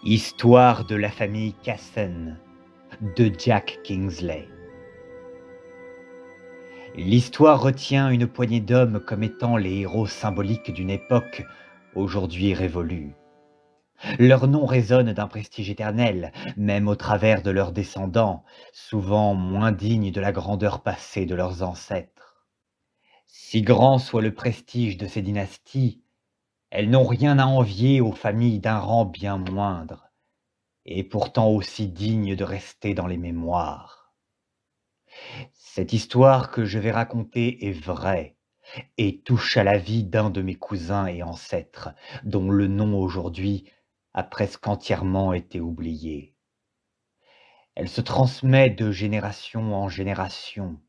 Histoire de la famille Casson de Jack Kingsley. L'histoire retient une poignée d'hommes comme étant les héros symboliques d'une époque aujourd'hui révolue. Leur nom résonne d'un prestige éternel, même au travers de leurs descendants, souvent moins dignes de la grandeur passée de leurs ancêtres. Si grand soit le prestige de ces dynasties, elles n'ont rien à envier aux familles d'un rang bien moindre, et pourtant aussi dignes de rester dans les mémoires. Cette histoire que je vais raconter est vraie et touche à la vie d'un de mes cousins et ancêtres, dont le nom aujourd'hui a presque entièrement été oublié. Elle se transmet de génération en génération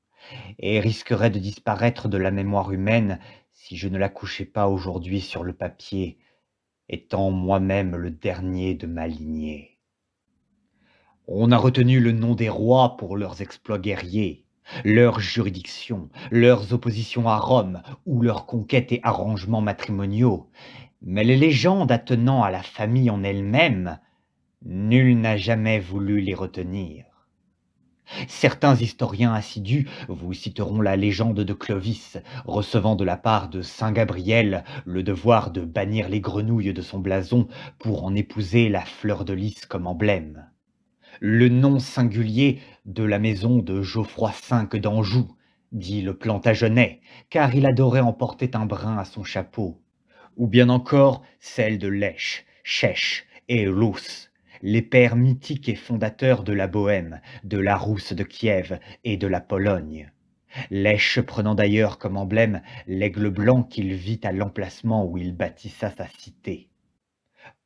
et risquerait de disparaître de la mémoire humaine si je ne la couchais pas aujourd'hui sur le papier, étant moi-même le dernier de ma lignée. On a retenu le nom des rois pour leurs exploits guerriers, leurs juridictions, leurs oppositions à Rome ou leurs conquêtes et arrangements matrimoniaux. Mais les légendes attenant à la famille en elle-même, nul n'a jamais voulu les retenir. Certains historiens assidus vous citeront la légende de Clovis, recevant de la part de saint Gabriel le devoir de bannir les grenouilles de son blason pour en épouser la fleur de lys comme emblème. Le nom singulier de la maison de Geoffroy V d'Anjou, dit le Plantagenet, car il adorait emporter un brin à son chapeau, ou bien encore celle de Lech, Chech et Rus, les pères mythiques et fondateurs de la Bohême, de la Rousse de Kiev et de la Pologne. Lech prenant d'ailleurs comme emblème l'aigle blanc qu'il vit à l'emplacement où il bâtissa sa cité.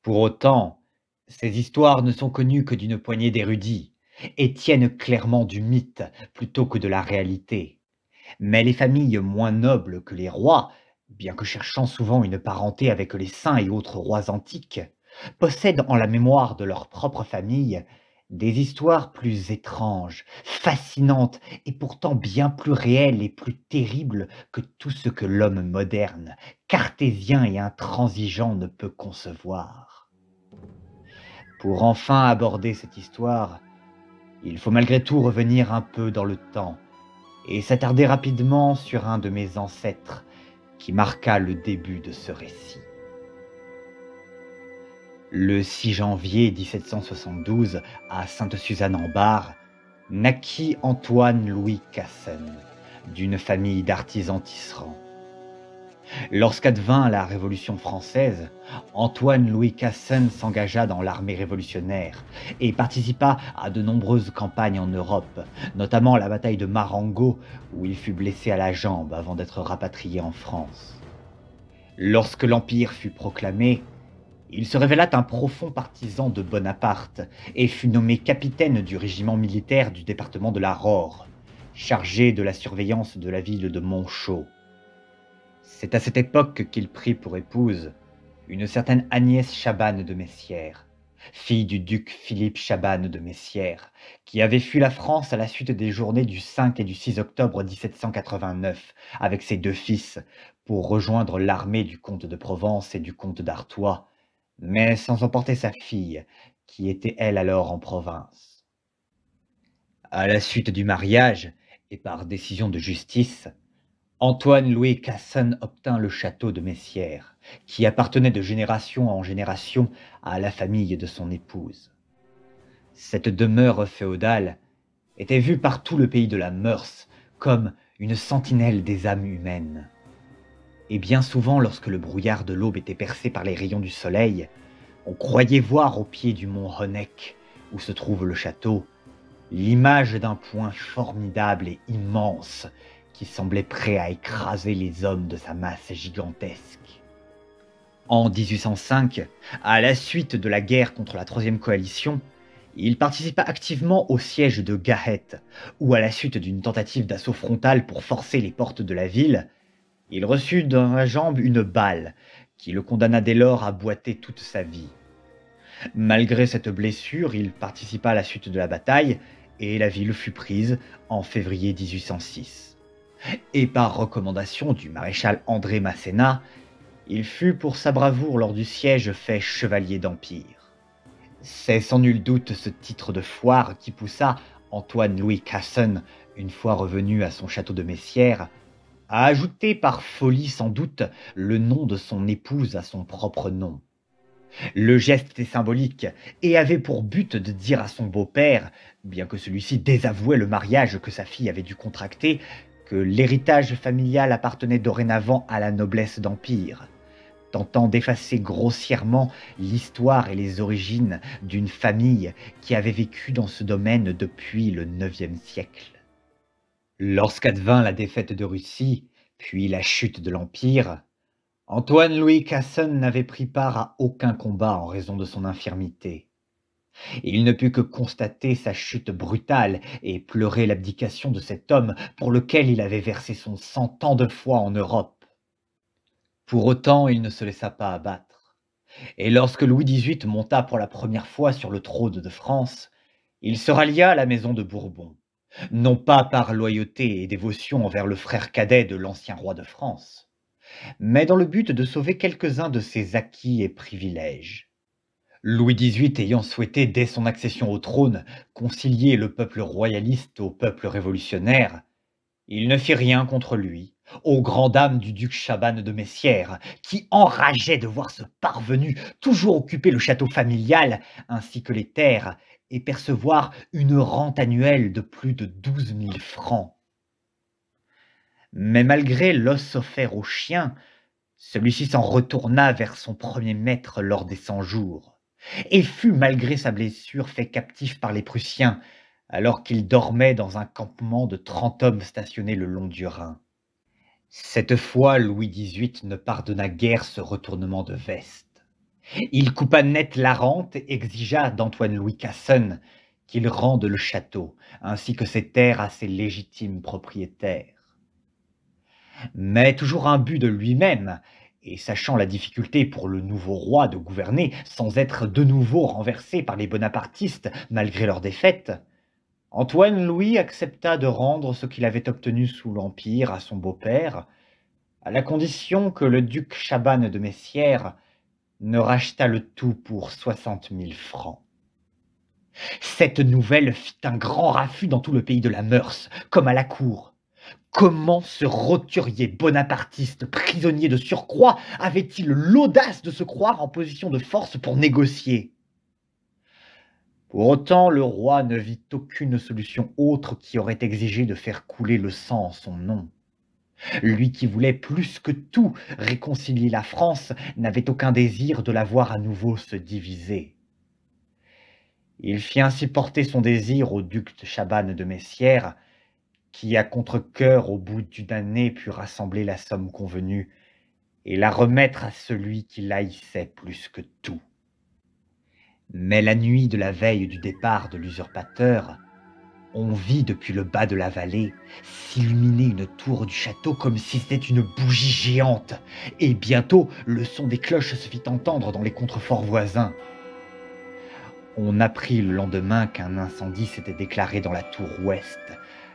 Pour autant, ces histoires ne sont connues que d'une poignée d'érudits et tiennent clairement du mythe plutôt que de la réalité. Mais les familles moins nobles que les rois, bien que cherchant souvent une parenté avec les saints et autres rois antiques, possèdent en la mémoire de leur propre famille des histoires plus étranges, fascinantes et pourtant bien plus réelles et plus terribles que tout ce que l'homme moderne, cartésien et intransigeant ne peut concevoir. Pour enfin aborder cette histoire, il faut malgré tout revenir un peu dans le temps et s'attarder rapidement sur un de mes ancêtres qui marqua le début de ce récit. Le 6 janvier 1772, à Sainte-Suzanne-en-Bar, naquit Antoine-Louis Casson, d'une famille d'artisans tisserands. Lorsqu'advint la Révolution française, Antoine-Louis Casson s'engagea dans l'armée révolutionnaire et participa à de nombreuses campagnes en Europe, notamment la bataille de Marengo, où il fut blessé à la jambe avant d'être rapatrié en France. Lorsque l'Empire fut proclamé, il se révéla un profond partisan de Bonaparte et fut nommé capitaine du régiment militaire du département de la Rore, chargé de la surveillance de la ville de Montchaux. C'est à cette époque qu'il prit pour épouse une certaine Agnès Chabannes de Messières, fille du duc Philippe Chabannes de Messières, qui avait fui la France à la suite des journées du 5 et du 6 octobre 1789 avec ses deux fils pour rejoindre l'armée du comte de Provence et du comte d'Artois, mais sans emporter sa fille, qui était elle alors en province. À la suite du mariage, et par décision de justice, Antoine-Louis Casson obtint le château de Messières, qui appartenait de génération en génération à la famille de son épouse. Cette demeure féodale était vue par tout le pays de la Meurthe comme une sentinelle des âmes humaines. Et bien souvent, lorsque le brouillard de l'aube était percé par les rayons du soleil, on croyait voir au pied du mont Honeck, où se trouve le château, l'image d'un point formidable et immense qui semblait prêt à écraser les hommes de sa masse gigantesque. En 1805, à la suite de la guerre contre la Troisième Coalition, il participa activement au siège de Gahet, où à la suite d'une tentative d'assaut frontal pour forcer les portes de la ville, il reçut dans la jambe une balle qui le condamna dès lors à boiter toute sa vie. Malgré cette blessure, il participa à la suite de la bataille et la ville fut prise en février 1806. Et par recommandation du maréchal André Masséna, il fut pour sa bravoure lors du siège fait chevalier d'Empire. C'est sans nul doute ce titre de foire qui poussa Antoine-Louis Casson, une fois revenu à son château de Messières, à ajouter par folie sans doute le nom de son épouse à son propre nom. Le geste était symbolique et avait pour but de dire à son beau-père, bien que celui-ci désavouait le mariage que sa fille avait dû contracter, que l'héritage familial appartenait dorénavant à la noblesse d'Empire, tentant d'effacer grossièrement l'histoire et les origines d'une famille qui avait vécu dans ce domaine depuis le IXe siècle. Lorsqu'advint la défaite de Russie, puis la chute de l'Empire, Antoine-Louis Casson n'avait pris part à aucun combat en raison de son infirmité. Il ne put que constater sa chute brutale et pleurer l'abdication de cet homme pour lequel il avait versé son sang tant de fois en Europe. Pour autant, il ne se laissa pas abattre, et lorsque Louis XVIII monta pour la première fois sur le trône de France, il se rallia à la maison de Bourbon, non pas par loyauté et dévotion envers le frère cadet de l'ancien roi de France, mais dans le but de sauver quelques-uns de ses acquis et privilèges. Louis XVIII ayant souhaité, dès son accession au trône, concilier le peuple royaliste au peuple révolutionnaire, il ne fit rien contre lui, aux grandes dames du duc Chabannes de Messières, qui enrageait de voir ce parvenu toujours occuper le château familial ainsi que les terres et percevoir une rente annuelle de plus de 12 000 francs. Mais malgré l'os offert au chien, celui-ci s'en retourna vers son premier maître lors des 100 jours, et fut malgré sa blessure fait captif par les Prussiens, alors qu'il dormait dans un campement de 30 hommes stationnés le long du Rhin. Cette fois, Louis XVIII ne pardonna guère ce retournement de veste. Il coupa net la rente et exigea d'Antoine-Louis Casson qu'il rende le château, ainsi que ses terres à ses légitimes propriétaires. Mais toujours imbu de lui-même, et sachant la difficulté pour le nouveau roi de gouverner sans être de nouveau renversé par les bonapartistes malgré leur défaite, Antoine-Louis accepta de rendre ce qu'il avait obtenu sous l'Empire à son beau-père, à la condition que le duc Chabannes de Messières ne rachetât le tout pour 60 000 francs. Cette nouvelle fit un grand raffut dans tout le pays de la Meurs, comme à la cour. Comment ce roturier bonapartiste, prisonnier de surcroît, avait-il l'audace de se croire en position de force pour négocier? Pour autant, le roi ne vit aucune solution autre qui aurait exigé de faire couler le sang en son nom. Lui qui voulait plus que tout réconcilier la France n'avait aucun désir de la voir à nouveau se diviser. Il fit ainsi porter son désir au duc de Chabannes de Messières, qui à contre-cœur au bout d'une année put rassembler la somme convenue et la remettre à celui qui l'haïssait plus que tout. Mais la nuit de la veille du départ de l'usurpateur, on vit depuis le bas de la vallée s'illuminer une tour du château comme si c'était une bougie géante, et bientôt le son des cloches se fit entendre dans les contreforts voisins. On apprit le lendemain qu'un incendie s'était déclaré dans la tour ouest,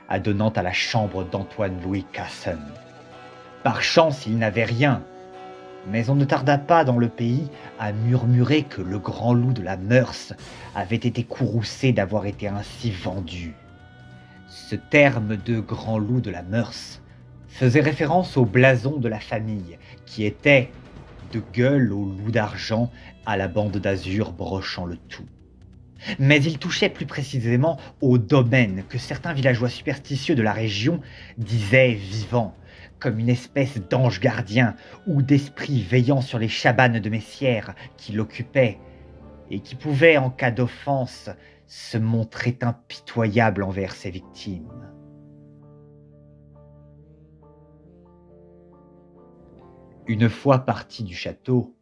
adonnant à la chambre d'Antoine-Louis Casson. Par chance, il n'avait rien, mais on ne tarda pas dans le pays à murmurer que le grand loup de la Meurs avait été courroucé d'avoir été ainsi vendu. Ce terme de grand loup de la Meurs faisait référence au blason de la famille, qui était de gueule au loup d'argent à la bande d'azur brochant le tout. Mais il touchait plus précisément au domaine que certains villageois superstitieux de la région disaient vivant, comme une espèce d'ange gardien ou d'esprit veillant sur les Chabannes de Messières qui l'occupaient, et qui pouvait, en cas d'offense, se montrer impitoyable envers ses victimes. Une fois parti du château,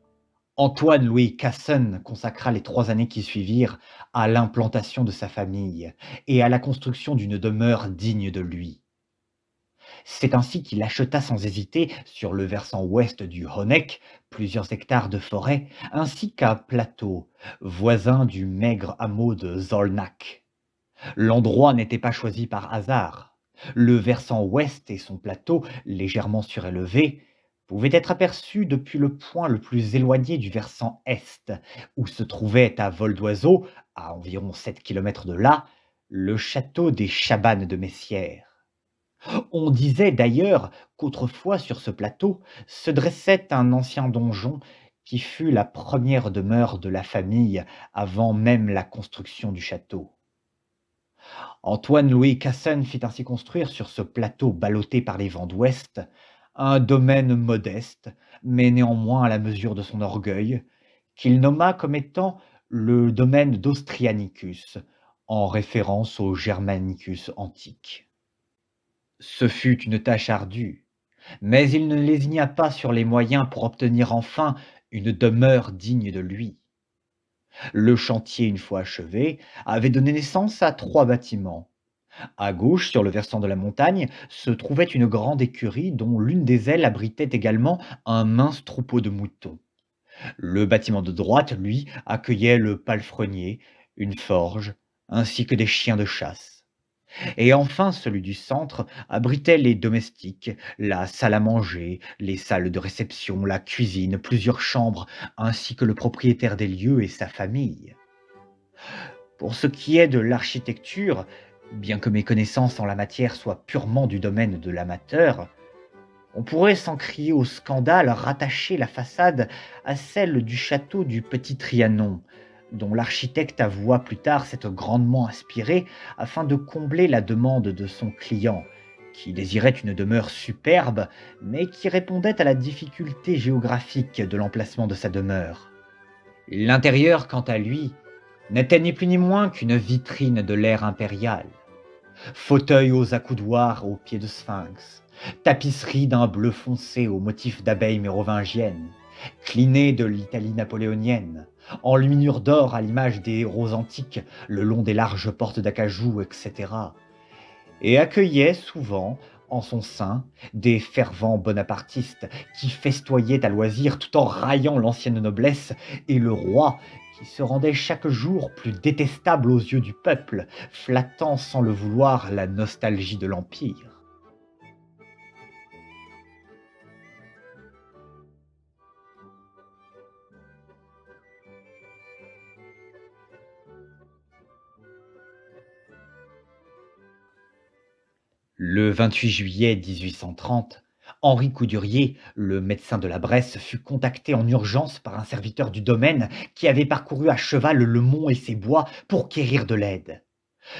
Antoine-Louis Casson consacra les 3 années qui suivirent à l'implantation de sa famille et à la construction d'une demeure digne de lui. C'est ainsi qu'il acheta sans hésiter, sur le versant ouest du Honeck, plusieurs hectares de forêt, ainsi qu'un plateau, voisin du maigre hameau de Zolnach. L'endroit n'était pas choisi par hasard. Le versant ouest et son plateau, légèrement surélevé, pouvait être aperçu depuis le point le plus éloigné du versant est, où se trouvait à vol d'oiseau, à environ 7 kilomètres de là, le château des Chabannes de Messières. On disait d'ailleurs qu'autrefois sur ce plateau se dressait un ancien donjon qui fut la première demeure de la famille avant même la construction du château. Antoine-Louis Casson fit ainsi construire sur ce plateau ballotté par les vents d'ouest un domaine modeste, mais néanmoins à la mesure de son orgueil, qu'il nomma comme étant le domaine d'Austrianicus, en référence au Germanicus antique. Ce fut une tâche ardue, mais il ne lésigna pas sur les moyens pour obtenir enfin une demeure digne de lui. Le chantier, une fois achevé, avait donné naissance à 3 bâtiments. À gauche, sur le versant de la montagne, se trouvait une grande écurie dont l'une des ailes abritait également un mince troupeau de moutons. Le bâtiment de droite, lui, accueillait le palefrenier, une forge, ainsi que des chiens de chasse. Et enfin, celui du centre abritait les domestiques, la salle à manger, les salles de réception, la cuisine, plusieurs chambres, ainsi que le propriétaire des lieux et sa famille. Pour ce qui est de l'architecture, bien que mes connaissances en la matière soient purement du domaine de l'amateur, on pourrait, sans crier au scandale, rattacher la façade à celle du château du Petit Trianon, dont l'architecte avoua plus tard s'être grandement inspiré afin de combler la demande de son client, qui désirait une demeure superbe, mais qui répondait à la difficulté géographique de l'emplacement de sa demeure. L'intérieur, quant à lui, n'était ni plus ni moins qu'une vitrine de l'ère impériale. Fauteuils aux accoudoirs au pied de sphinx, tapisserie d'un bleu foncé au motif d'abeilles mérovingiennes, clinée de l'Italie napoléonienne, enluminure d'or à l'image des héros antiques le long des larges portes d'acajou, etc. Et accueillait souvent, en son sein, des fervents bonapartistes qui festoyaient à loisir tout en raillant l'ancienne noblesse et le roi qui se rendait chaque jour plus détestable aux yeux du peuple, flattant sans le vouloir la nostalgie de l'Empire. Le 28 juillet 1830, Henri Coudurier, le médecin de la Bresse, fut contacté en urgence par un serviteur du domaine qui avait parcouru à cheval le mont et ses bois pour quérir de l'aide.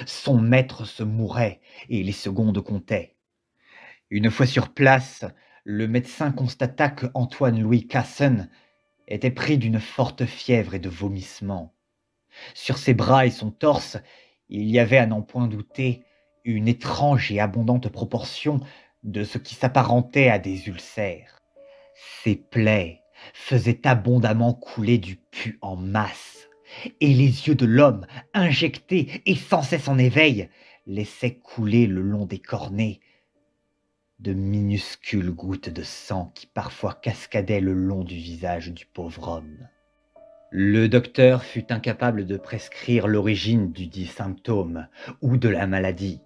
Son maître se mourait et les secondes comptaient. Une fois sur place, le médecin constata que Antoine-Louis Casson était pris d'une forte fièvre et de vomissements. Sur ses bras et son torse, il y avait, à n'en point douter, une étrange et abondante proportion de ce qui s'apparentait à des ulcères. Ses plaies faisaient abondamment couler du pus en masse, et les yeux de l'homme, injectés et sans cesse en éveil, laissaient couler le long des cornets de minuscules gouttes de sang qui parfois cascadaient le long du visage du pauvre homme. Le docteur fut incapable de prescrire l'origine dudit symptôme ou de la maladie.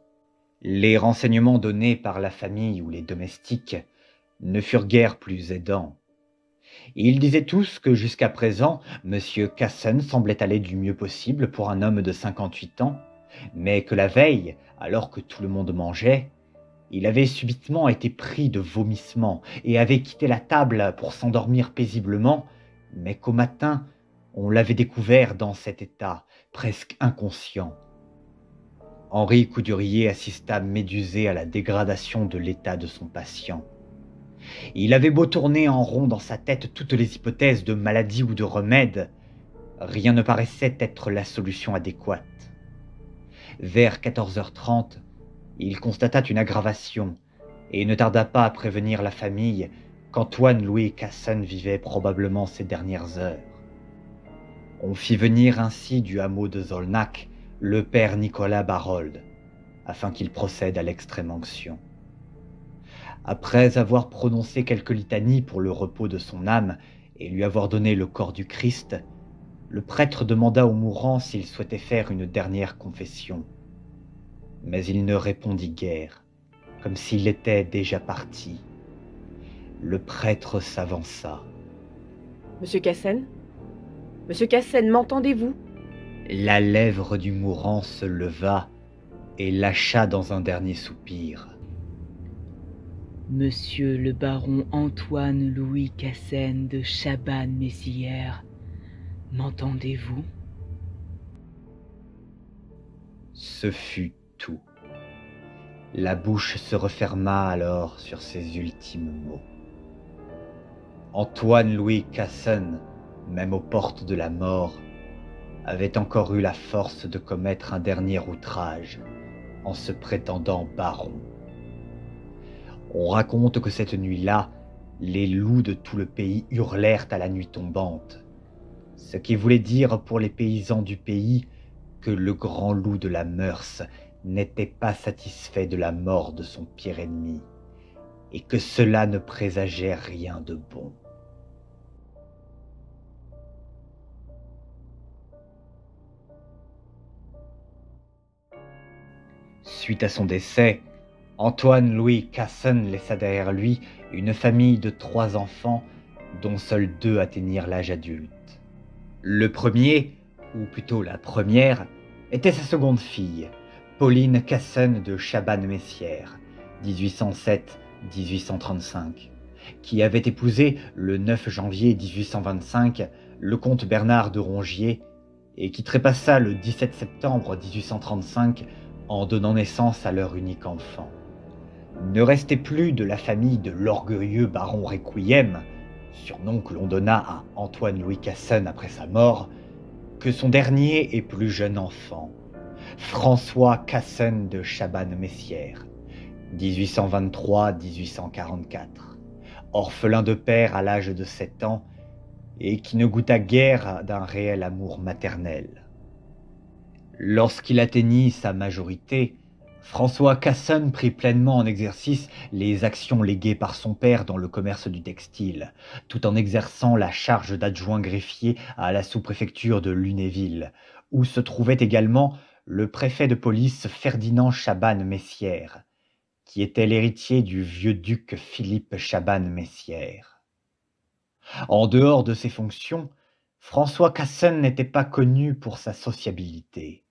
Les renseignements donnés par la famille ou les domestiques ne furent guère plus aidants. Ils disaient tous que jusqu'à présent, M. Casson semblait aller du mieux possible pour un homme de 58 ans, mais que la veille, alors que tout le monde mangeait, il avait subitement été pris de vomissements et avait quitté la table pour s'endormir paisiblement, mais qu'au matin, on l'avait découvert dans cet état, presque inconscient. Henri Coudurier assista médusé à la dégradation de l'état de son patient. Il avait beau tourner en rond dans sa tête toutes les hypothèses de maladie ou de remède, rien ne paraissait être la solution adéquate. Vers 14h30, il constata une aggravation et ne tarda pas à prévenir la famille qu'Antoine-Louis Casson vivait probablement ses dernières heures. On fit venir ainsi du hameau de Zolnac le père Nicolas Barold, afin qu'il procède à l'extrême-onction. Après avoir prononcé quelques litanies pour le repos de son âme et lui avoir donné le corps du Christ, le prêtre demanda au mourant s'il souhaitait faire une dernière confession. Mais il ne répondit guère, comme s'il était déjà parti. Le prêtre s'avança. Monsieur Cassen? Monsieur Cassen, m'entendez-vous? La lèvre du mourant se leva et lâcha dans un dernier soupir. Monsieur le baron Antoine-Louis Cassen de Chabannes-Messières, m'entendez-vous? Ce fut tout. La bouche se referma alors sur ces ultimes mots. Antoine-Louis Cassen, même aux portes de la mort, avait encore eu la force de commettre un dernier outrage en se prétendant baron. On raconte que cette nuit-là, les loups de tout le pays hurlèrent à la nuit tombante, ce qui voulait dire pour les paysans du pays que le grand loup de la Meurthe n'était pas satisfait de la mort de son pire ennemi, et que cela ne présageait rien de bon. Suite à son décès, Antoine-Louis Cassen laissa derrière lui une famille de 3 enfants, dont seuls 2 atteignirent l'âge adulte. Le premier, ou plutôt la première, était sa seconde fille, Pauline Cassen de Chabannes-Messières, 1807-1835, qui avait épousé le 9 janvier 1825 le comte Bernard de Rongier et qui trépassa le 17 septembre 1835 en donnant naissance à leur unique enfant. Ne restait plus de la famille de l'orgueilleux baron Requiem, surnom que l'on donna à Antoine-Louis Cassen après sa mort, que son dernier et plus jeune enfant, François Cassen de Chabannes-Messières, 1823-1844, orphelin de père à l'âge de 7 ans et qui ne goûta guère d'un réel amour maternel. Lorsqu'il atteignit sa majorité, François Cassen prit pleinement en exercice les actions léguées par son père dans le commerce du textile, tout en exerçant la charge d'adjoint greffier à la sous-préfecture de Lunéville, où se trouvait également le préfet de police Ferdinand Chabannes-Messières, qui était l'héritier du vieux duc Philippe Chabannes-Messières. En dehors de ses fonctions, François Cassen n'était pas connu pour sa sociabilité.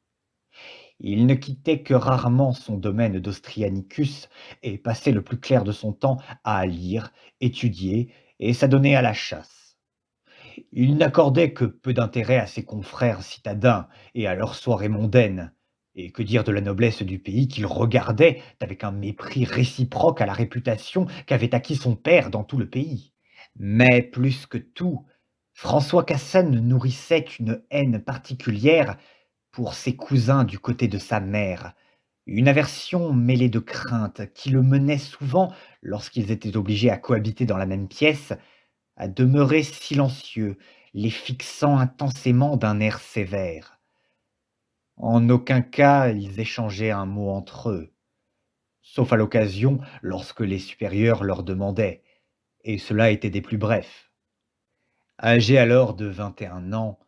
Il ne quittait que rarement son domaine d'Austrianicus et passait le plus clair de son temps à lire, étudier et s'adonner à la chasse. Il n'accordait que peu d'intérêt à ses confrères citadins et à leurs soirées mondaines, et que dire de la noblesse du pays qu'il regardait avec un mépris réciproque à la réputation qu'avait acquis son père dans tout le pays. Mais plus que tout, François Cassen nourrissait une haine particulière pour ses cousins du côté de sa mère, une aversion mêlée de crainte qui le menait souvent, lorsqu'ils étaient obligés à cohabiter dans la même pièce, à demeurer silencieux, les fixant intensément d'un air sévère. En aucun cas ils échangeaient un mot entre eux, sauf à l'occasion lorsque les supérieurs leur demandaient, et cela était des plus brefs. Âgé alors de 21 ans,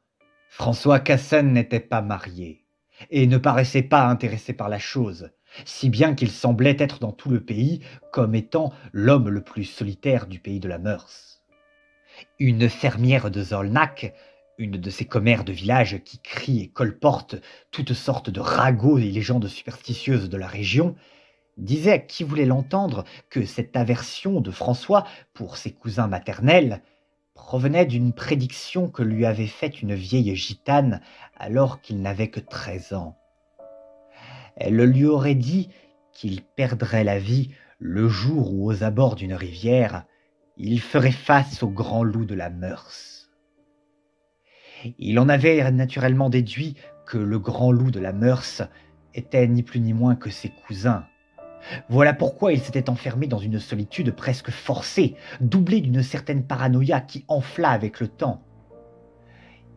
François Cassen n'était pas marié et ne paraissait pas intéressé par la chose, si bien qu'il semblait être dans tout le pays comme étant l'homme le plus solitaire du pays de la Meurthe. Une fermière de Zolnac, une de ces commères de village qui crient et colportent toutes sortes de ragots et légendes superstitieuses de la région, disait à qui voulait l'entendre que cette aversion de François pour ses cousins maternels provenait d'une prédiction que lui avait faite une vieille gitane alors qu'il n'avait que 13 ans. Elle lui aurait dit qu'il perdrait la vie le jour où, aux abords d'une rivière, il ferait face au grand loup de la Meurthe. Il en avait naturellement déduit que le grand loup de la Meurthe était ni plus ni moins que ses cousins. Voilà pourquoi il s'était enfermé dans une solitude presque forcée, doublée d'une certaine paranoïa qui enfla avec le temps.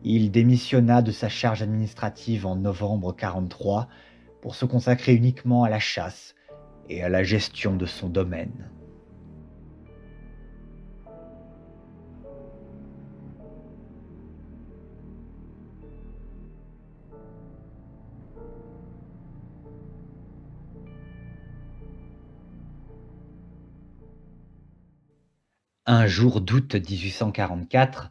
Il démissionna de sa charge administrative en novembre 43 pour se consacrer uniquement à la chasse et à la gestion de son domaine. Un jour d'août 1844,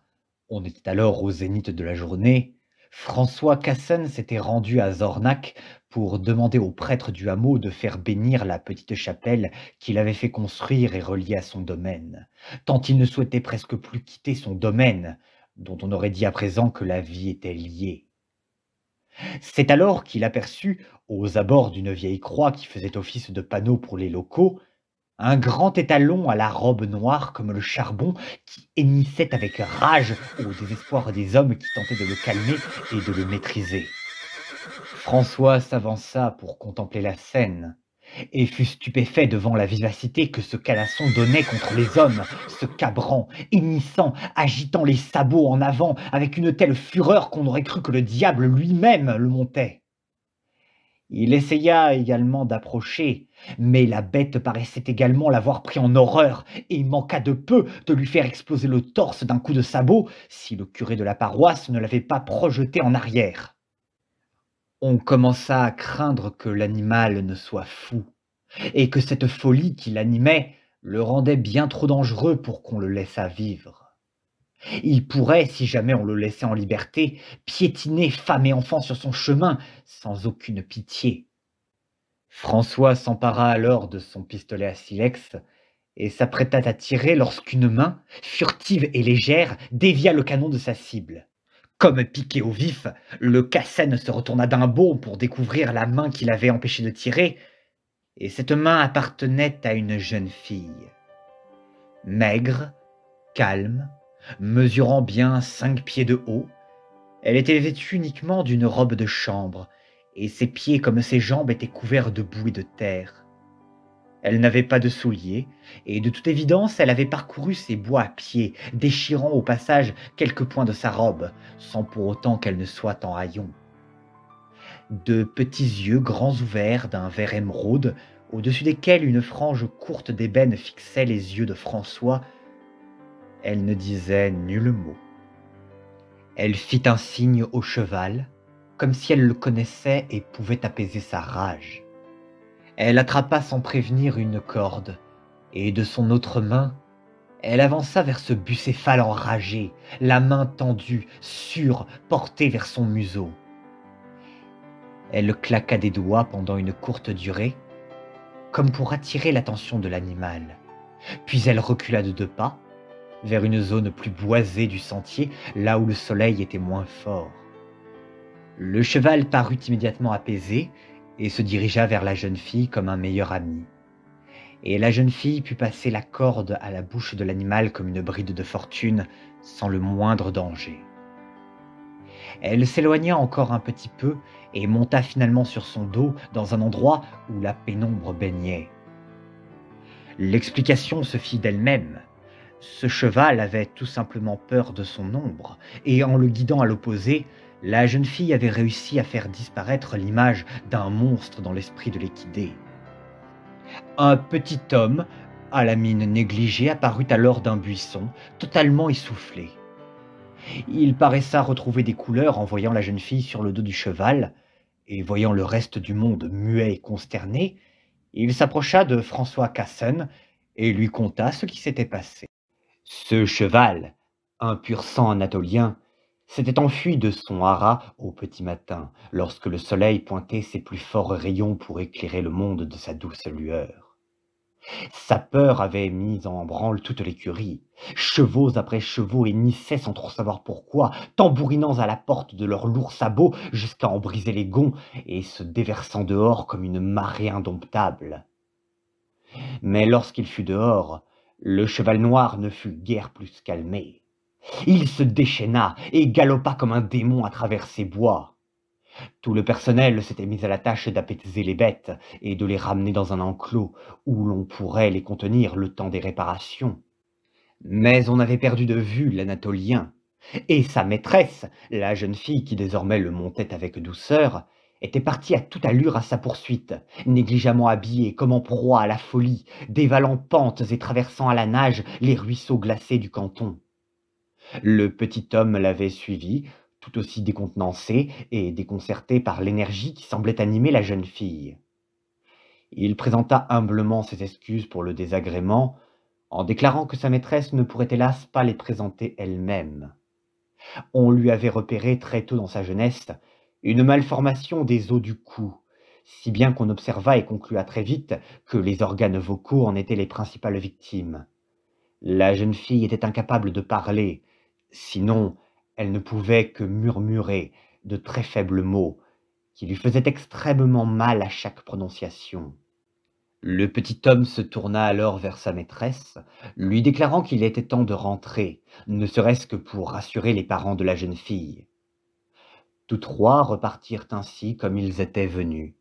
on était alors au zénith de la journée, François Cassen s'était rendu à Zornac pour demander au prêtre du hameau de faire bénir la petite chapelle qu'il avait fait construire et relier à son domaine, tant il ne souhaitait presque plus quitter son domaine, dont on aurait dit à présent que la vie était liée. C'est alors qu'il aperçut, aux abords d'une vieille croix qui faisait office de panneau pour les locaux, un grand étalon à la robe noire comme le charbon qui hennissait avec rage au désespoir des hommes qui tentaient de le calmer et de le maîtriser. François s'avança pour contempler la scène et fut stupéfait devant la vivacité que ce canasson donnait contre les hommes, se cabrant, hennissant, agitant les sabots en avant avec une telle fureur qu'on aurait cru que le diable lui-même le montait. Il essaya également d'approcher, mais la bête paraissait également l'avoir pris en horreur et manqua de peu de lui faire exploser le torse d'un coup de sabot si le curé de la paroisse ne l'avait pas projeté en arrière. On commença à craindre que l'animal ne soit fou, et que cette folie qui l'animait le rendait bien trop dangereux pour qu'on le laissât vivre. Il pourrait, si jamais on le laissait en liberté, piétiner femme et enfants sur son chemin, sans aucune pitié. François s'empara alors de son pistolet à silex et s'apprêta à tirer lorsqu'une main, furtive et légère, dévia le canon de sa cible. Comme piqué au vif, le Cassen se retourna d'un bond pour découvrir la main qui l'avait empêché de tirer, et cette main appartenait à une jeune fille. Maigre, calme, mesurant bien 5 pieds de haut, elle était vêtue uniquement d'une robe de chambre, et ses pieds comme ses jambes étaient couverts de boue et de terre. Elle n'avait pas de souliers, et de toute évidence elle avait parcouru ces bois à pied, déchirant au passage quelques points de sa robe, sans pour autant qu'elle ne soit en haillons. De petits yeux grands ouverts d'un vert émeraude, au-dessus desquels une frange courte d'ébène fixait les yeux de François, elle ne disait nul mot. Elle fit un signe au cheval, comme si elle le connaissait et pouvait apaiser sa rage. Elle attrapa sans prévenir une corde, et de son autre main, elle avança vers ce bucéphale enragé, la main tendue, sûre, portée vers son museau. Elle claqua des doigts pendant une courte durée, comme pour attirer l'attention de l'animal. Puis elle recula de 2 pas, vers une zone plus boisée du sentier, là où le soleil était moins fort. Le cheval parut immédiatement apaisé et se dirigea vers la jeune fille comme un meilleur ami. Et la jeune fille put passer la corde à la bouche de l'animal comme une bride de fortune, sans le moindre danger. Elle s'éloigna encore un petit peu et monta finalement sur son dos dans un endroit où la pénombre baignait. L'explication se fit d'elle-même. Ce cheval avait tout simplement peur de son ombre, et en le guidant à l'opposé, la jeune fille avait réussi à faire disparaître l'image d'un monstre dans l'esprit de l'équidé. Un petit homme, à la mine négligée, apparut alors d'un buisson, totalement essoufflé. Il paraissa retrouver des couleurs en voyant la jeune fille sur le dos du cheval, et voyant le reste du monde muet et consterné, il s'approcha de François Cassen et lui conta ce qui s'était passé. Ce cheval, un pur sang anatolien, s'était enfui de son haras au petit matin, lorsque le soleil pointait ses plus forts rayons pour éclairer le monde de sa douce lueur. Sa peur avait mis en branle toute l'écurie. Chevaux après chevaux hennissaient sans trop savoir pourquoi, tambourinant à la porte de leurs lourds sabots jusqu'à en briser les gonds et se déversant dehors comme une marée indomptable. Mais lorsqu'il fut dehors, le cheval noir ne fut guère plus calmé. Il se déchaîna et galopa comme un démon à travers ces bois. Tout le personnel s'était mis à la tâche d'apaiser les bêtes et de les ramener dans un enclos où l'on pourrait les contenir le temps des réparations. Mais on avait perdu de vue l'Anatolien, et sa maîtresse, la jeune fille qui désormais le montait avec douceur, était partie à toute allure à sa poursuite, négligemment habillée comme en proie à la folie, dévalant pentes et traversant à la nage les ruisseaux glacés du canton. Le petit homme l'avait suivi, tout aussi décontenancé et déconcerté par l'énergie qui semblait animer la jeune fille. Il présenta humblement ses excuses pour le désagrément, en déclarant que sa maîtresse ne pourrait hélas pas les présenter elle-même. On lui avait repéré très tôt dans sa jeunesse une malformation des os du cou, si bien qu'on observa et conclua très vite que les organes vocaux en étaient les principales victimes. La jeune fille était incapable de parler, sinon elle ne pouvait que murmurer de très faibles mots, qui lui faisaient extrêmement mal à chaque prononciation. Le petit homme se tourna alors vers sa maîtresse, lui déclarant qu'il était temps de rentrer, ne serait-ce que pour rassurer les parents de la jeune fille. Tous trois repartirent ainsi comme ils étaient venus,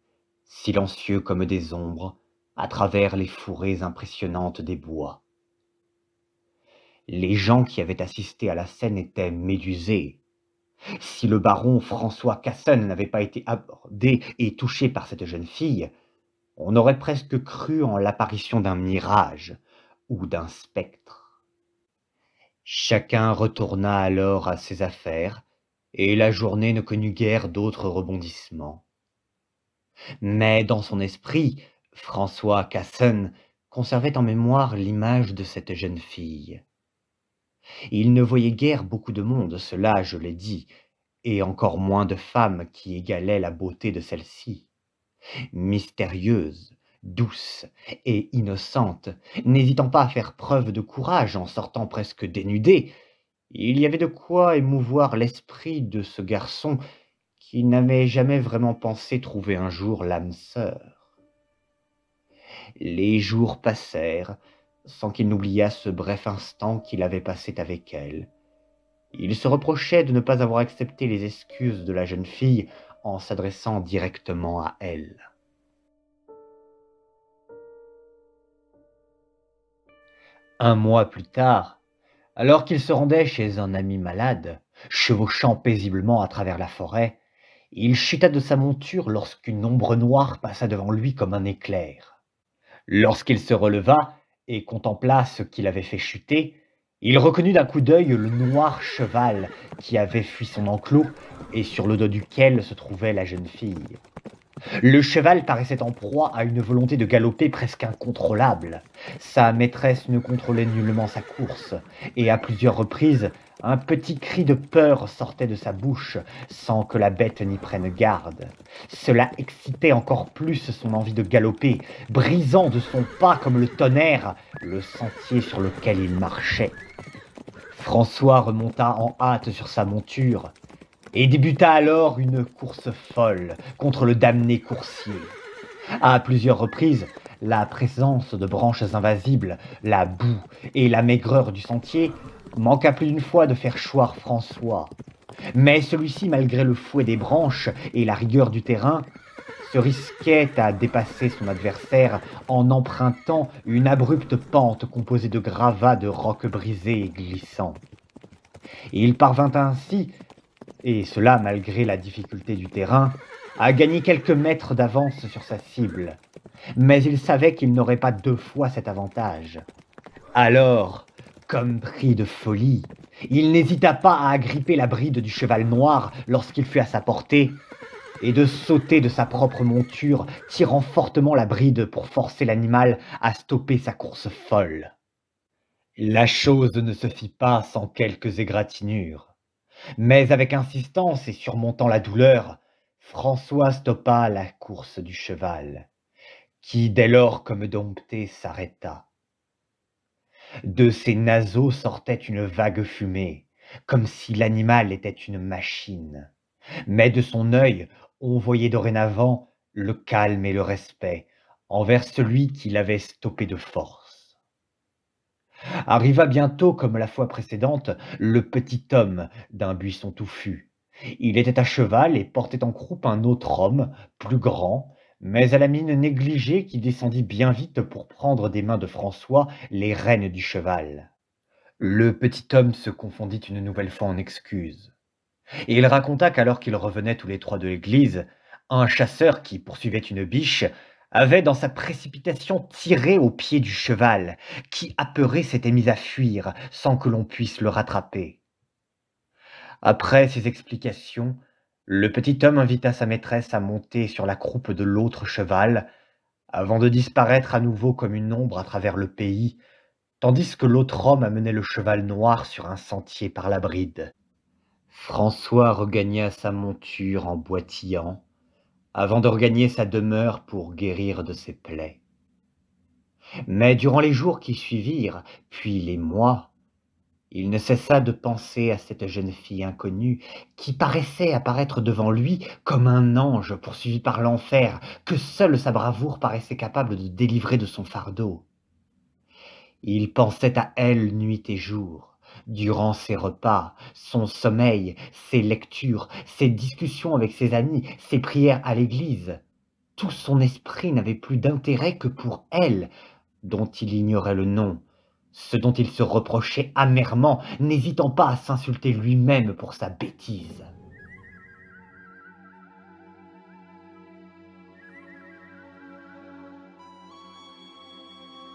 silencieux comme des ombres, à travers les fourrées impressionnantes des bois. Les gens qui avaient assisté à la scène étaient médusés. Si le baron François Casson n'avait pas été abordé et touché par cette jeune fille, on aurait presque cru en l'apparition d'un mirage ou d'un spectre. Chacun retourna alors à ses affaires, et la journée ne connut guère d'autres rebondissements. Mais dans son esprit, François Casson conservait en mémoire l'image de cette jeune fille. Il ne voyait guère beaucoup de monde, cela je l'ai dit, et encore moins de femmes qui égalaient la beauté de celle-ci. Mystérieuse, douce et innocente, n'hésitant pas à faire preuve de courage en sortant presque dénudée, il y avait de quoi émouvoir l'esprit de ce garçon qui n'avait jamais vraiment pensé trouver un jour l'âme sœur. Les jours passèrent sans qu'il n'oubliât ce bref instant qu'il avait passé avec elle. Il se reprochait de ne pas avoir accepté les excuses de la jeune fille en s'adressant directement à elle. Un mois plus tard, alors qu'il se rendait chez un ami malade, chevauchant paisiblement à travers la forêt, il chuta de sa monture lorsqu'une ombre noire passa devant lui comme un éclair. Lorsqu'il se releva et contempla ce qui l'avait fait chuter, il reconnut d'un coup d'œil le noir cheval qui avait fui son enclos et sur le dos duquel se trouvait la jeune fille. Le cheval paraissait en proie à une volonté de galoper presque incontrôlable. Sa maîtresse ne contrôlait nullement sa course, et à plusieurs reprises, un petit cri de peur sortait de sa bouche, sans que la bête n'y prenne garde. Cela excitait encore plus son envie de galoper, brisant de son pas comme le tonnerre le sentier sur lequel il marchait. François remonta en hâte sur sa monture, et débuta alors une course folle contre le damné coursier. À plusieurs reprises, la présence de branches invasibles, la boue et la maigreur du sentier manqua plus d'une fois de faire choir François. Mais celui-ci, malgré le fouet des branches et la rigueur du terrain, se risquait à dépasser son adversaire en empruntant une abrupte pente composée de gravats de rocs brisés et glissants. Il parvint ainsi, et cela malgré la difficulté du terrain, à gagner quelques mètres d'avance sur sa cible. Mais il savait qu'il n'aurait pas deux fois cet avantage. Alors, comme pris de folie, il n'hésita pas à agripper la bride du cheval noir lorsqu'il fut à sa portée, et de sauter de sa propre monture, tirant fortement la bride pour forcer l'animal à stopper sa course folle. La chose ne se fit pas sans quelques égratignures. Mais avec insistance et surmontant la douleur, François stoppa la course du cheval, qui dès lors comme dompté s'arrêta. De ses naseaux sortait une vague fumée, comme si l'animal était une machine. Mais de son œil, on voyait dorénavant le calme et le respect envers celui qui l'avait stoppé de force. Arriva bientôt, comme la fois précédente, le petit homme d'un buisson touffu. Il était à cheval et portait en croupe un autre homme, plus grand, mais à la mine négligée, qui descendit bien vite pour prendre des mains de François les rênes du cheval. Le petit homme se confondit une nouvelle fois en excuses. Et il raconta qu'alors qu'ils revenaient tous les trois de l'église, un chasseur qui poursuivait une biche avait dans sa précipitation tiré au pied du cheval, qui apeuré s'était mis à fuir sans que l'on puisse le rattraper. Après ces explications, le petit homme invita sa maîtresse à monter sur la croupe de l'autre cheval, avant de disparaître à nouveau comme une ombre à travers le pays, tandis que l'autre homme amenait le cheval noir sur un sentier par la bride. François regagna sa monture en boitillant, avant de regagner sa demeure pour guérir de ses plaies. Mais durant les jours qui suivirent, puis les mois, il ne cessa de penser à cette jeune fille inconnue qui paraissait apparaître devant lui comme un ange poursuivi par l'enfer, que seule sa bravoure paraissait capable de délivrer de son fardeau. Il pensait à elle nuit et jour, durant ses repas, son sommeil, ses lectures, ses discussions avec ses amis, ses prières à l'église. Tout son esprit n'avait plus d'intérêt que pour elle, dont il ignorait le nom, ce dont il se reprochait amèrement, n'hésitant pas à s'insulter lui-même pour sa bêtise.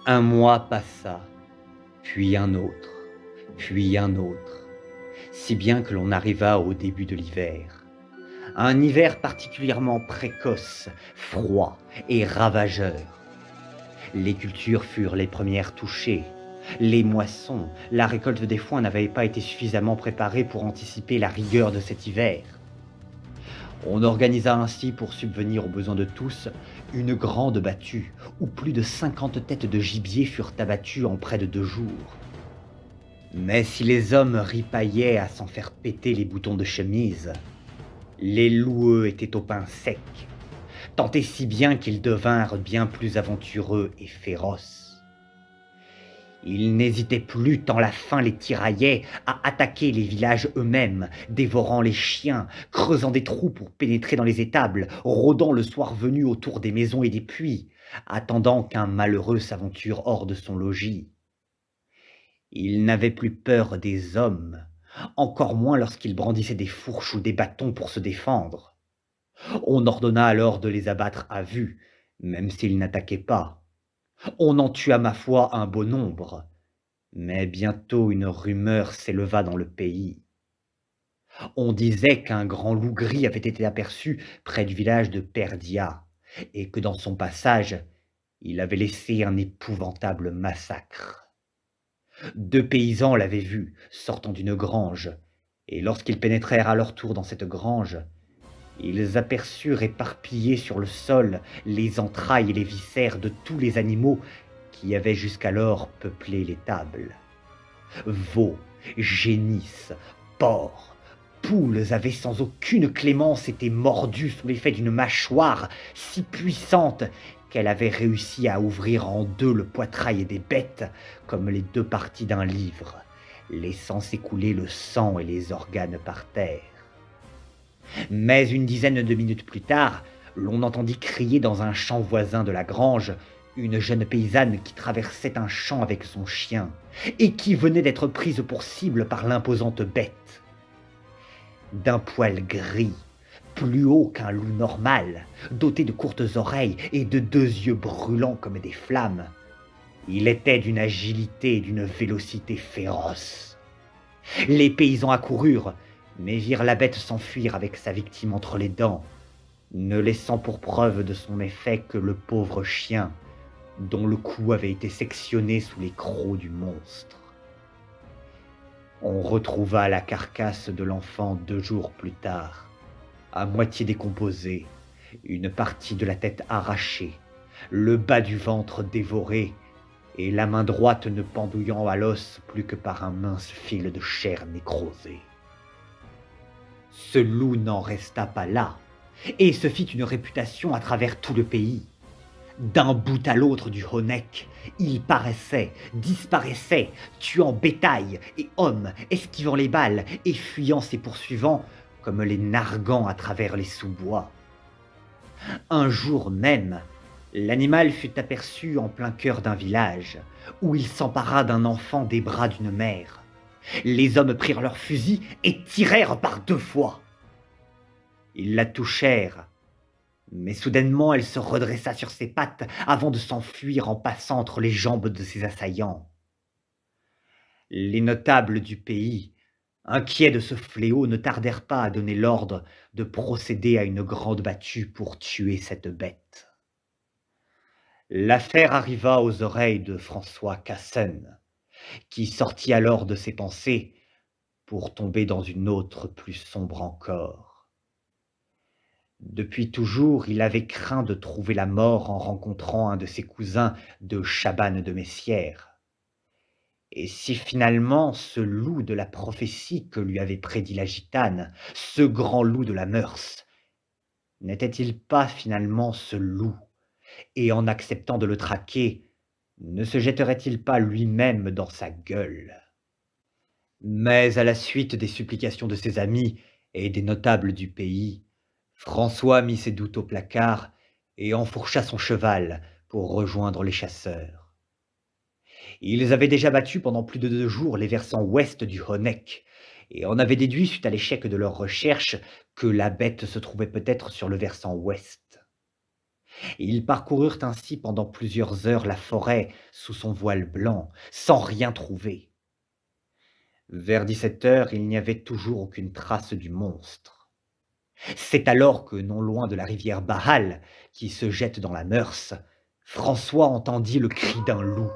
Un mois passa, puis un autre, si bien que l'on arriva au début de l'hiver. Un hiver particulièrement précoce, froid et ravageur. Les cultures furent les premières touchées. Les moissons, la récolte des foins n'avaient pas été suffisamment préparées pour anticiper la rigueur de cet hiver. On organisa ainsi, pour subvenir aux besoins de tous, une grande battue, où plus de 50 têtes de gibier furent abattues en près de 2 jours. Mais si les hommes ripaillaient à s'en faire péter les boutons de chemise, les loueux étaient au pain sec, tant et si bien qu'ils devinrent bien plus aventureux et féroces. Ils n'hésitaient plus tant la faim les tiraillait à attaquer les villages eux-mêmes, dévorant les chiens, creusant des trous pour pénétrer dans les étables, rôdant le soir venu autour des maisons et des puits, attendant qu'un malheureux s'aventure hors de son logis. Ils n'avaient plus peur des hommes, encore moins lorsqu'ils brandissaient des fourches ou des bâtons pour se défendre. On ordonna alors de les abattre à vue, même s'ils n'attaquaient pas. On en tua ma foi un beau nombre, mais bientôt une rumeur s'éleva dans le pays. On disait qu'un grand loup gris avait été aperçu près du village de Perdia, et que dans son passage, il avait laissé un épouvantable massacre. 2 paysans l'avaient vu, sortant d'une grange, et lorsqu'ils pénétrèrent à leur tour dans cette grange, ils aperçurent éparpillés sur le sol les entrailles et les viscères de tous les animaux qui avaient jusqu'alors peuplé les tables. Veaux, génisses, porcs, poules avaient sans aucune clémence été mordus sous l'effet d'une mâchoire si puissante qu'elle avait réussi à ouvrir en 2 le poitrail des bêtes comme les 2 parties d'un livre, laissant s'écouler le sang et les organes par terre. Mais une dizaine de minutes plus tard, l'on entendit crier dans un champ voisin de la grange une jeune paysanne qui traversait un champ avec son chien et qui venait d'être prise pour cible par l'imposante bête. D'un poil gris, plus haut qu'un loup normal, doté de courtes oreilles et de 2 yeux brûlants comme des flammes, il était d'une agilité et d'une vélocité féroce. Les paysans accoururent, mais virent la bête s'enfuir avec sa victime entre les dents, ne laissant pour preuve de son effet que le pauvre chien, dont le cou avait été sectionné sous les crocs du monstre. On retrouva la carcasse de l'enfant 2 jours plus tard, à moitié décomposée, une partie de la tête arrachée, le bas du ventre dévoré, et la main droite ne pendouillant à l'os plus que par un mince fil de chair nécrosée. Ce loup n'en resta pas là, et se fit une réputation à travers tout le pays. D'un bout à l'autre du Honeck, il paraissait, disparaissait, tuant bétail et hommes, esquivant les balles et fuyant ses poursuivants comme les narguant à travers les sous-bois. Un jour même, l'animal fut aperçu en plein cœur d'un village, où il s'empara d'un enfant des bras d'une mère. Les hommes prirent leurs fusils et tirèrent par 2 fois. Ils la touchèrent, mais soudainement elle se redressa sur ses pattes avant de s'enfuir en passant entre les jambes de ses assaillants. Les notables du pays, inquiets de ce fléau, ne tardèrent pas à donner l'ordre de procéder à une grande battue pour tuer cette bête. L'affaire arriva aux oreilles de François Cassen, qui sortit alors de ses pensées pour tomber dans une autre plus sombre encore. Depuis toujours, il avait craint de trouver la mort en rencontrant un de ses cousins de Chabannes de Messières. Et si finalement ce loup de la prophétie que lui avait prédit la gitane, ce grand loup de la mœurs, n'était-il pas finalement ce loup, et en acceptant de le traquer, ne se jetterait-il pas lui-même dans sa gueule? Mais à la suite des supplications de ses amis et des notables du pays, François mit ses doutes au placard et enfourcha son cheval pour rejoindre les chasseurs. Ils avaient déjà battu pendant plus de 2 jours les versants ouest du Honeck, et en avaient déduit, suite à l'échec de leurs recherches, que la bête se trouvait peut-être sur le versant ouest. Ils parcoururent ainsi pendant plusieurs heures la forêt sous son voile blanc, sans rien trouver. Vers 17 heures, il n'y avait toujours aucune trace du monstre. C'est alors que, non loin de la rivière Bahal, qui se jette dans la Meurthe, François entendit le cri d'un loup,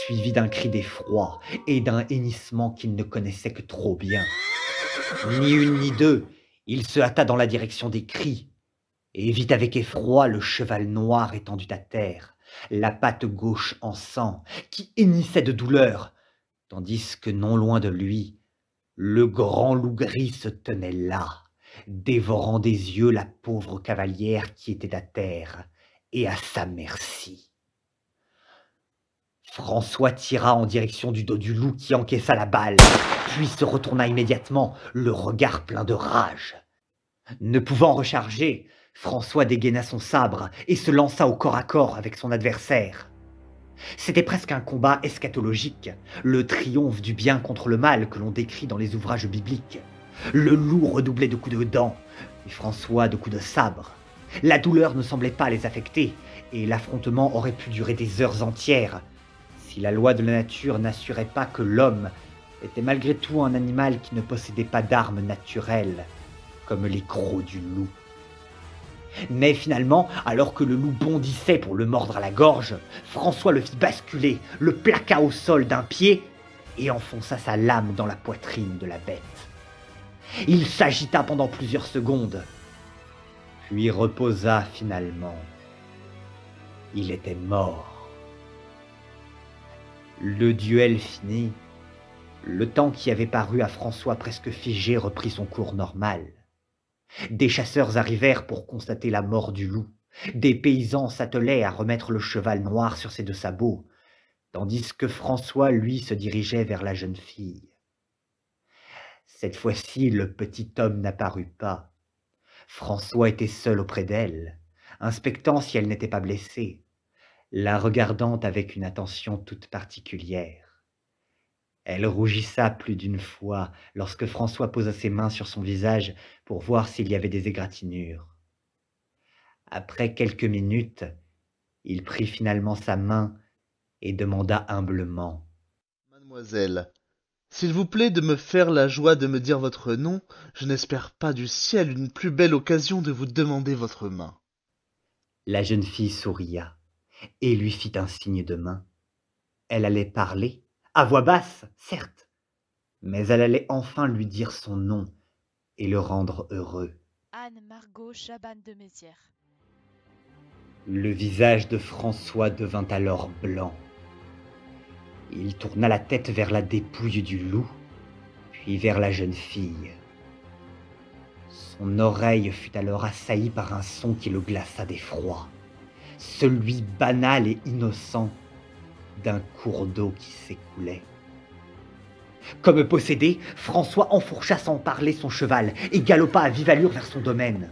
suivi d'un cri d'effroi et d'un hennissement qu'il ne connaissait que trop bien. Ni une ni deux, il se hâta dans la direction des cris, et vit avec effroi le cheval noir étendu à terre, la patte gauche en sang, qui hennissait de douleur, tandis que non loin de lui, le grand loup gris se tenait là, dévorant des yeux la pauvre cavalière qui était à terre, et à sa merci. François tira en direction du dos du loup qui encaissa la balle, puis se retourna immédiatement, le regard plein de rage. Ne pouvant recharger, François dégaina son sabre et se lança au corps à corps avec son adversaire. C'était presque un combat eschatologique, le triomphe du bien contre le mal que l'on décrit dans les ouvrages bibliques. Le loup redoublait de coups de dents, et François de coups de sabre. La douleur ne semblait pas les affecter, et l'affrontement aurait pu durer des heures entières, si la loi de la nature n'assurait pas que l'homme était malgré tout un animal qui ne possédait pas d'armes naturelles, comme les crocs du loup. Mais finalement, alors que le loup bondissait pour le mordre à la gorge, François le fit basculer, le plaqua au sol d'un pied et enfonça sa lame dans la poitrine de la bête. Il s'agita pendant plusieurs secondes, puis reposa finalement. Il était mort. Le duel fini, le temps qui avait paru à François presque figé reprit son cours normal. Des chasseurs arrivèrent pour constater la mort du loup. Des paysans s'attelaient à remettre le cheval noir sur ses 2 sabots, tandis que François, lui, se dirigeait vers la jeune fille. Cette fois-ci, le petit homme n'apparut pas. François était seul auprès d'elle, inspectant si elle n'était pas blessée, la regardant avec une attention toute particulière. Elle rougissa plus d'une fois lorsque François posa ses mains sur son visage pour voir s'il y avait des égratignures. Après quelques minutes, il prit finalement sa main et demanda humblement : « Mademoiselle, s'il vous plaît de me faire la joie de me dire votre nom, je n'espère pas du ciel une plus belle occasion de vous demander votre main. » La jeune fille souria et lui fit un signe de main. Elle allait parler, à voix basse, certes, mais elle allait enfin lui dire son nom et le rendre heureux. Anne Margot Chabannes de Messières. Le visage de François devint alors blanc. Il tourna la tête vers la dépouille du loup, puis vers la jeune fille. Son oreille fut alors assaillie par un son qui le glaça d'effroi, celui banal et innocent d'un cours d'eau qui s'écoulait. Comme possédé, François enfourcha sans parler son cheval et galopa à vive allure vers son domaine.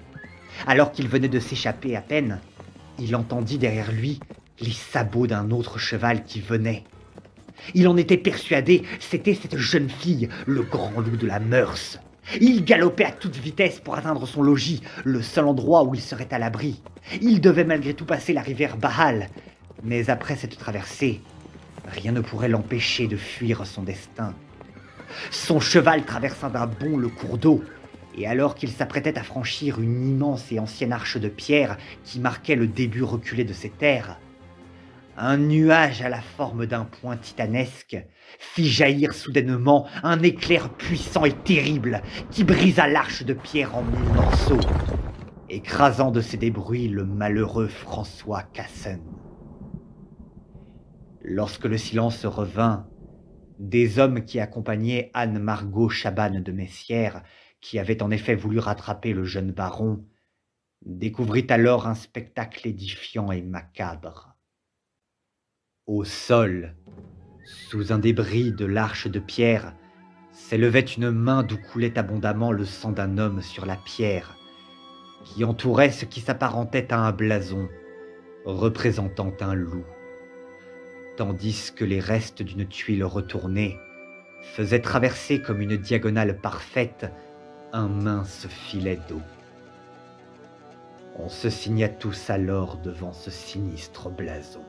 Alors qu'il venait de s'échapper à peine, il entendit derrière lui les sabots d'un autre cheval qui venait. Il en était persuadé, c'était cette jeune fille, le grand loup de la Meurthe. Il galopait à toute vitesse pour atteindre son logis, le seul endroit où il serait à l'abri. Il devait malgré tout passer la rivière Bahal, mais après cette traversée, rien ne pourrait l'empêcher de fuir son destin. Son cheval traversa d'un bond le cours d'eau, et alors qu'il s'apprêtait à franchir une immense et ancienne arche de pierre qui marquait le début reculé de ces terres, un nuage à la forme d'un poing titanesque fit jaillir soudainement un éclair puissant et terrible qui brisa l'arche de pierre en 1000 morceaux, écrasant de ses débris le malheureux François Cassen. Lorsque le silence revint, des hommes qui accompagnaient Anne-Margot Chabannes de Messières, qui avait en effet voulu rattraper le jeune baron, découvrit alors un spectacle édifiant et macabre. Au sol, sous un débris de l'arche de pierre, s'élevait une main d'où coulait abondamment le sang d'un homme sur la pierre, qui entourait ce qui s'apparentait à un blason, représentant un loup, tandis que les restes d'une tuile retournée faisaient traverser comme une diagonale parfaite un mince filet d'eau. On se signa tous alors devant ce sinistre blason.